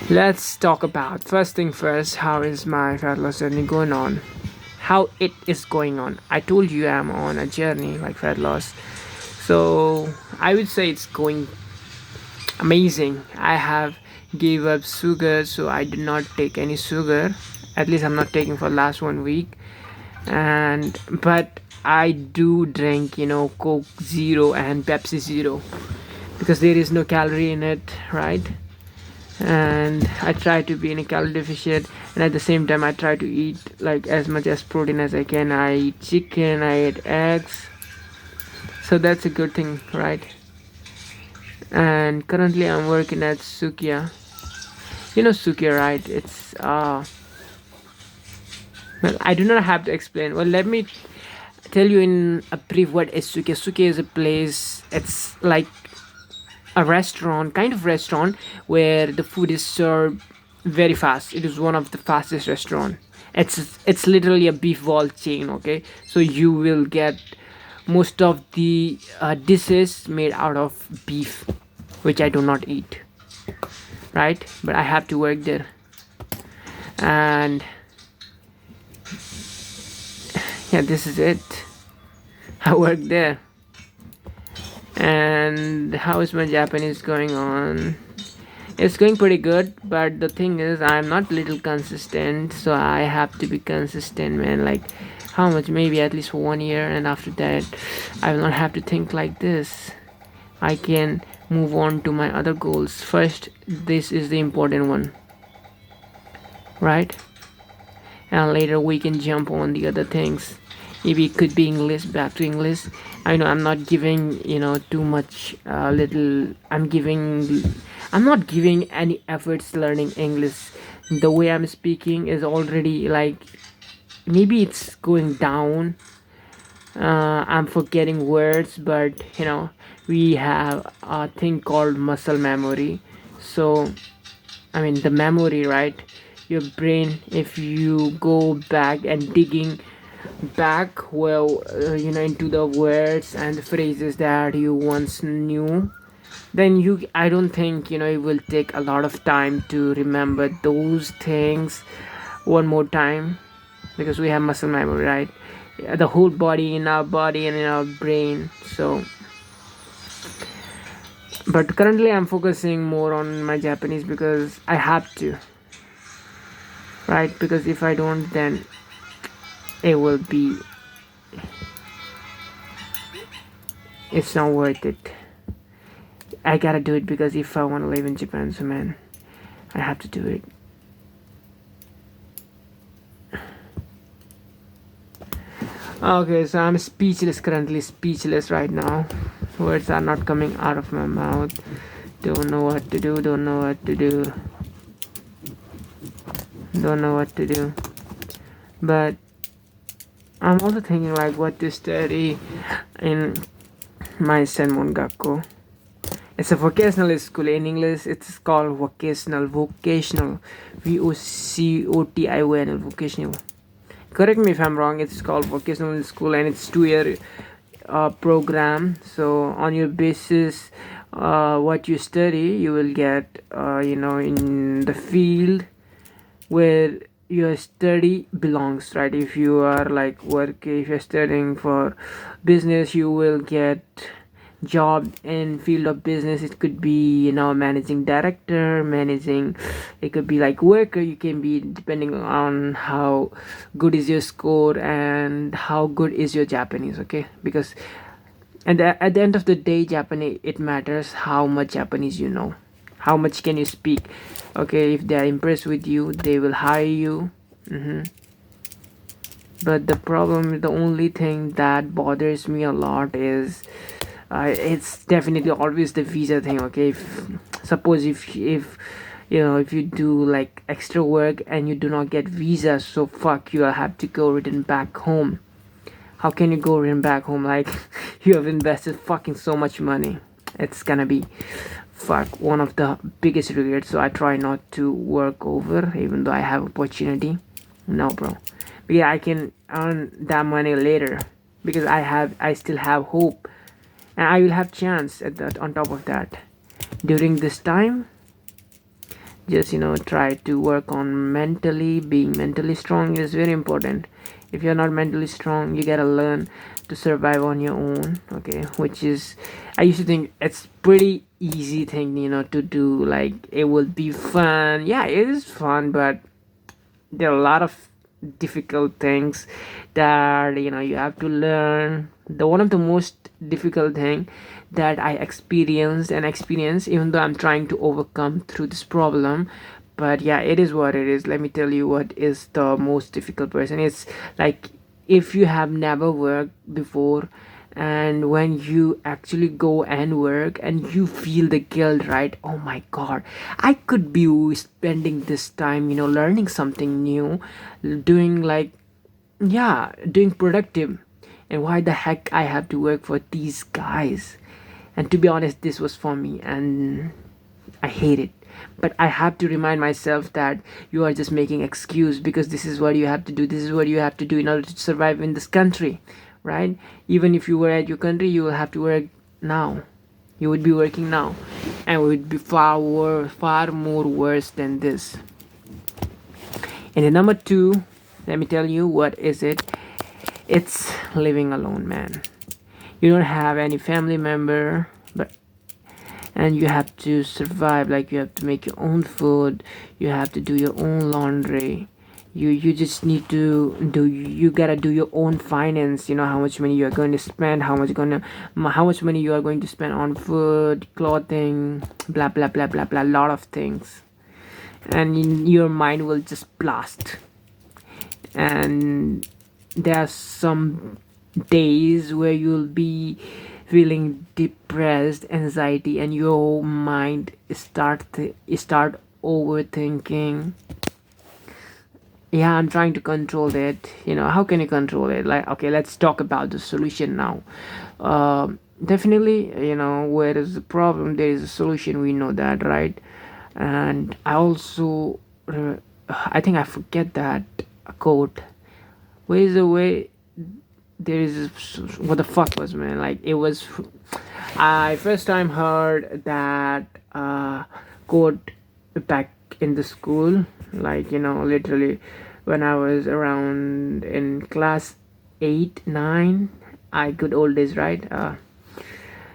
Let's talk about first thing first. How is my fat loss journey going on? How it is going on? I told you I'm on a journey like fat loss. So I would say it's going amazing. I have gave up sugar, so I did not take any sugar. At least I'm not taking for last 1 week. And but I do drink, Coke Zero and Pepsi Zero because there is no calorie in it, right? And I try to be in a calorie deficient, and at the same time I try to eat like as much as protein as I can. I eat chicken, I eat eggs, so that's a good thing, right? And currently I'm working at Sukiya. You know Sukiya, right? It's well, I do not have to explain. Well, let me tell you in a brief what is Sukiya. Sukiya is a place. It's like a restaurant, kind of restaurant, where the food is served very fast. It is one of the fastest restaurant. It's literally a beef wall chain. Okay, so you will get most of the dishes made out of beef, which I do not eat. Right, but I have to work there, and yeah, this is it. I work there. And how is my Japanese going on? It's going pretty good, but the thing is, I'm not little consistent, so I have to be consistent, man. Like, how much? Maybe at least for 1 year, and after that, I will not have to think like this. I can move on to my other goals. First, this is the important one, right? And later we can jump on the other things. Maybe it could be English, back to English. I know I'm not giving, too much, little. I'm not giving any efforts learning English. The way I'm speaking is already like, maybe it's going down. I'm forgetting words, but we have a thing called muscle memory. So, I mean, the memory, right? Your brain, if you go back and digging back, well, into the words and the phrases that you once knew, then I don't think, it will take a lot of time to remember those things one more time, because we have muscle memory, right? The whole body, in our body and in our brain. So, but currently I'm focusing more on my Japanese because I have to, right? Because if I don't, then it will be, it's not worth it. I gotta do it because if I want to live in Japan, so man, I have to do it. Okay, so I'm speechless, currently speechless right now. Words are not coming out of my mouth. Don't know what to do, don't know what to do. Don't know what to do. But I'm also thinking like what to study in my Senmon Gakko. It's a vocational school. In English, it's called vocational. Vocational. VOCOTIONL. Vocational. Correct me if I'm wrong. It's called vocational school, and it's 2 year program. So on your basis, what you study, you will get, in the field where your study belongs, right? If you are like if you're studying for business, you will get job in field of business. It could be, managing director, managing, it could be like worker. You can be, depending on how good is your score and how good is your Japanese. Okay, because at the end of the day, Japanese, it matters how much Japanese you know, how much can you speak. Okay, if they are impressed with you, they will hire you. But the problem, the only thing that bothers me a lot is, it's definitely always the visa thing. Okay, suppose if if you do like extra work and you do not get visa, so fuck, you have to go return back home. How can you go return back home? Like, you have invested fucking so much money. It's gonna be, fuck, one of the biggest regrets. So I try not to work over, even though I have opportunity. No, bro. But yeah, I can earn that money later because I still have hope, and I will have chance at that. On top of that, during this time, Just try to work on mentally. Being mentally strong is very important. If you're not mentally strong, you gotta learn to survive on your own. Okay, which is, I used to think it's pretty easy thing to do. Like, it would be fun. Yeah, it is fun, but there are a lot of difficult things that you have to learn. The one of the most difficult thing that I experienced and experience, even though I'm trying to overcome through this problem, but yeah, it is what it is. Let me tell you what is the most difficult person. It's like, if you have never worked before, and when you actually go and work and you feel the guilt, right? Oh my god, I could be spending this time learning something new, doing like, yeah, doing productive, and why the heck I have to work for these guys? And to be honest, this was for me, and I hate it. But I have to remind myself that you are just making excuse, because this is what you have to do. This is what you have to do in order to survive in this country, right? Even if you were at your country, you will have to work now. You would be working now, and it would be far more worse than this. And the number two, let me tell you what is it. It's living alone, man. You don't have any family member, but and you have to survive. Like, you have to make your own food, you have to do your own laundry, you just need to do, you gotta do your own finance. How much money you are going to spend, how much money you are going to spend on food, clothing, blah blah blah blah blah, lot of things. And your mind will just blast. And there are some days where you'll be feeling depressed, anxiety, and your mind start overthinking. Yeah, I'm trying to control it. How can you control it? Like, okay, let's talk about the solution now. Definitely, where is the problem, there is a solution, we know that, right? And I also, I think I forget that quote. Where is the way, there is, what the fuck was, man, like, it was, I first time heard that quote back in the school, like, literally when I was around in class 8 9. I good old days, right?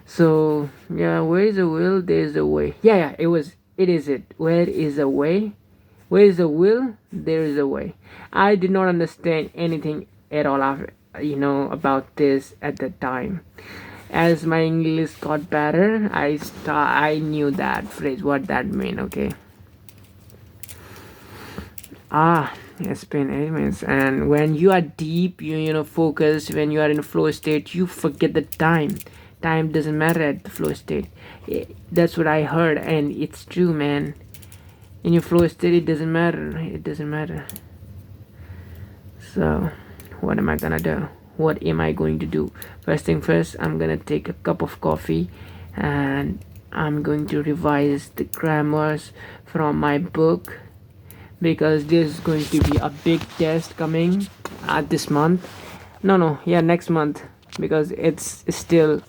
So yeah, where is a will, there is a way. Yeah, it is it, where is a way, where is a will, there is a way. I did not understand anything at all after, about this at the time. As my English got better, I knew that phrase, what that mean. Okay. It's been 8 minutes. And when you are deep, focused, when you are in a flow state, you forget the time. Time doesn't matter at the flow state. That's what I heard, and it's true, man. In your flow state, it doesn't matter. It doesn't matter. So, what am I gonna do? What am I going to do? First thing first, I'm gonna take a cup of coffee, and I'm going to revise the grammars from my book, because there's going to be a big test coming this month. No, yeah, next month, because it's still,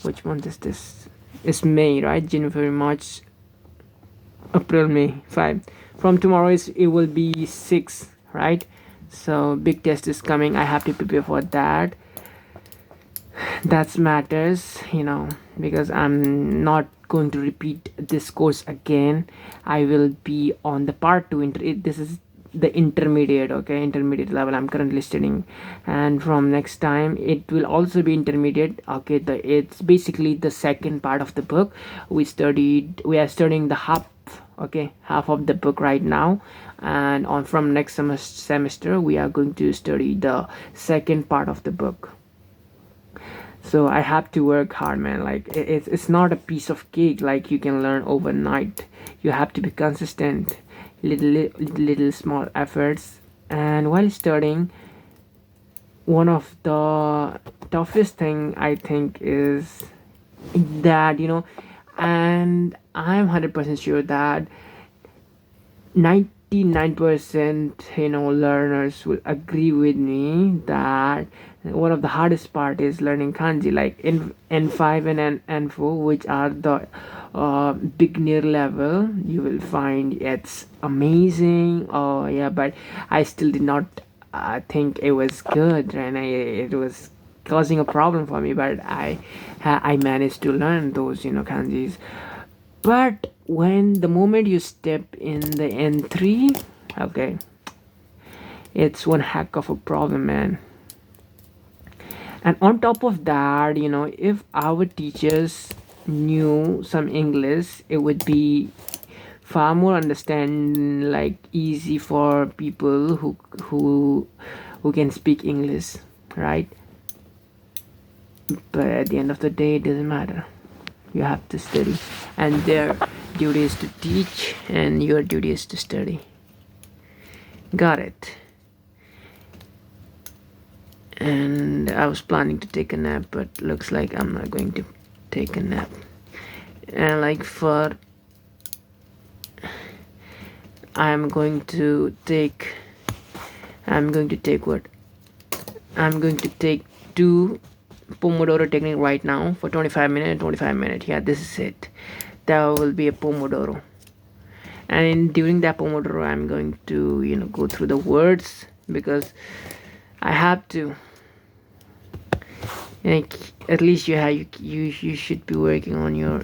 which month is this? It's May, right? January, March, April, May, 5. From tomorrow it will be 6, right? So big test is coming, I have to prepare for that. That matters, because I'm not going to repeat this course again. I will be on the part 2. This is the intermediate, okay, intermediate level I'm currently studying, and from next time it will also be intermediate. Okay, it's basically the second part of the book. We are studying the half, okay, half of the book right now, and on from next semester we are going to study the second part of the book. So I have to work hard, man. Like, it's not a piece of cake like you can learn overnight. You have to be consistent, little small efforts. And while studying, one of the toughest thing I think is that, and I'm 100% sure that 99% learners will agree with me that one of the hardest part is learning kanji, like in N5 and N4, which are the beginner level. You will find it's amazing. Oh yeah, but I still did not think it was good, and it was causing a problem for me, but I managed to learn those kanjis. But when the moment you step in the N3, okay, it's one heck of a problem, man. And on top of that, if our teachers knew some English, it would be far more understand, like easy for people who can speak English, right? But at the end of the day, it doesn't matter. You have to study, and their duty is to teach, and your duty is to study. Got it. And I was planning to take a nap, but looks like I'm not going to take a nap. And like for I'm going to take what? I'm going to take 2 Pomodoro technique right now for 25 minutes. 25 minutes. Yeah, this is it. That will be a Pomodoro. And during that Pomodoro, I'm going to go through the words, because I have to. Like, at least you should be working on your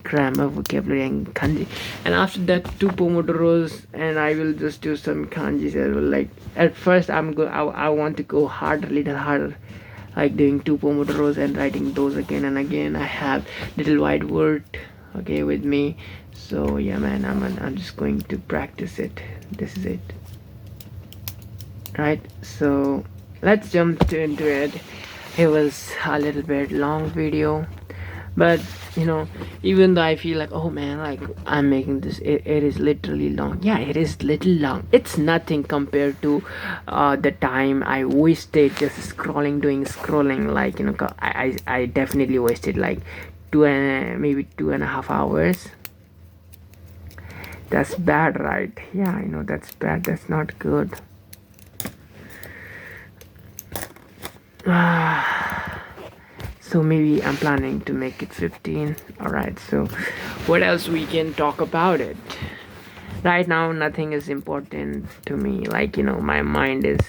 grammar, vocabulary, and kanji. And after that, 2 pomodoros, and I will just do some kanjis as well. Like at first, I want to go harder, little harder, like doing 2 pomodoros and writing those again and again. I have little whiteboard, okay, with me. So yeah, man, I'm just going to practice it. This is it, right? So let's jump into it. It was a little bit long video, but even though I feel like, oh man, like I'm making this, it is literally long. Yeah, it is little long. It's nothing compared to the time I wasted just doing scrolling. Like I definitely wasted like maybe 2.5 hours. That's bad, right? Yeah, I know that's bad. That's not good. So maybe I'm planning to make it 15. Alright, so what else we can talk about it? Right now, nothing is important to me. Like, my mind is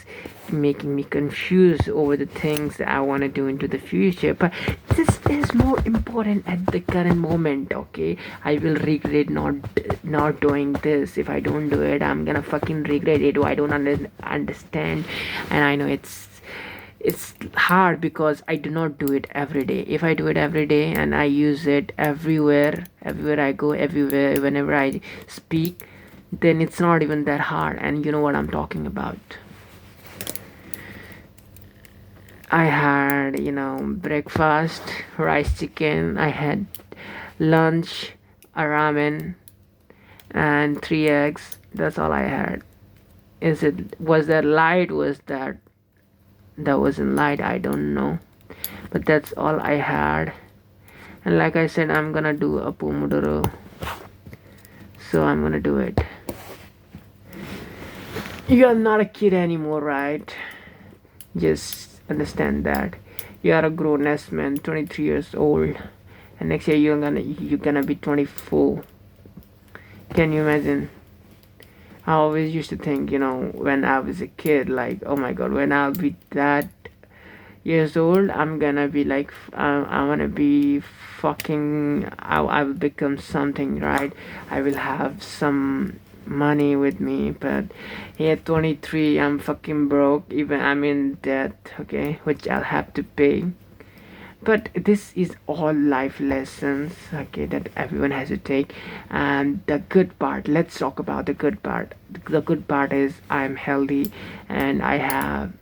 making me confused over the things that I want to do into the future. But this is more important at the current moment, okay? I will regret not doing this. If I don't do it, I'm gonna fucking regret it. I don't understand. And I know it's hard because I do not do it every day. If I do it every day and I use it everywhere I go, everywhere, whenever I speak, then it's not even that hard. And you know what I'm talking about. I had breakfast, rice chicken. I had lunch, a ramen, and 3 eggs. That's all I had. Was that light? Was that wasn't light? I don't know, but that's all I had. And like I said, I'm gonna do a Pomodoro, so I'm gonna do it. You're not a kid anymore, right? Just understand that you are a grown-ass man, 23 years old, and next year you're gonna be 24. Can you imagine? I always used to think, when I was a kid, like, oh my god, when I'll be that years old, I'm gonna be like, I'm gonna be fucking, I will become something, right? I will have some money with me. But here, 23, I'm fucking broke. Even I'm in debt, okay, which I'll have to pay. But this is all life lessons, okay, that everyone has to take. And the good part, let's talk about the good part. The good part is I'm healthy, and I'm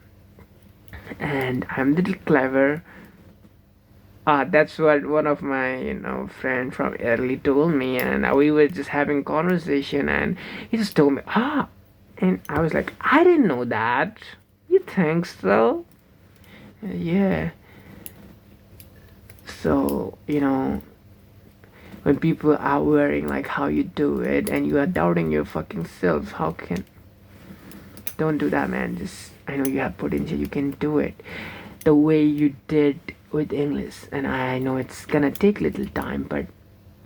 a little clever. That's what one of my friend from early told me, and we were just having conversation, and he just told me, and I was like, I didn't know that. You think so? Yeah. So when people are wearing like how you do it and you are doubting your fucking self. How can, don't do that, man. Just, I know you have potential, you can do it the way you did with English, and I know it's gonna take little time, but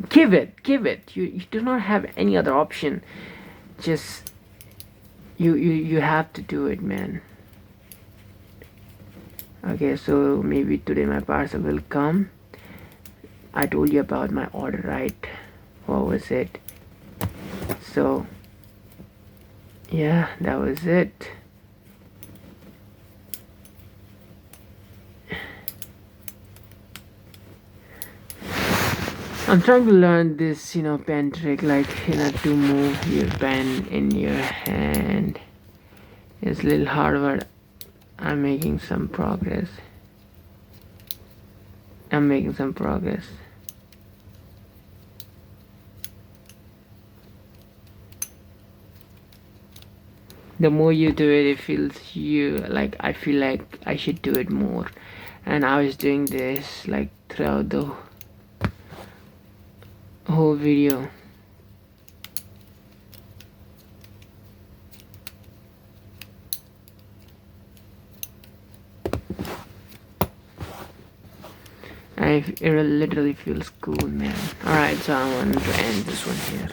give it. You do not have any other option. Just you have to do it, man. Okay, so maybe today my parcel will come. I told you about my order, right? What was it? So yeah, that was it. I'm trying to learn this, pen trick, like, to move your pen in your hand. It's a little hard, but I'm making some progress. The more you do it, it feels you like, I feel like I should do it more. And I was doing this like throughout the whole video. It literally feels cool, man. Alright, so I want to end this one here.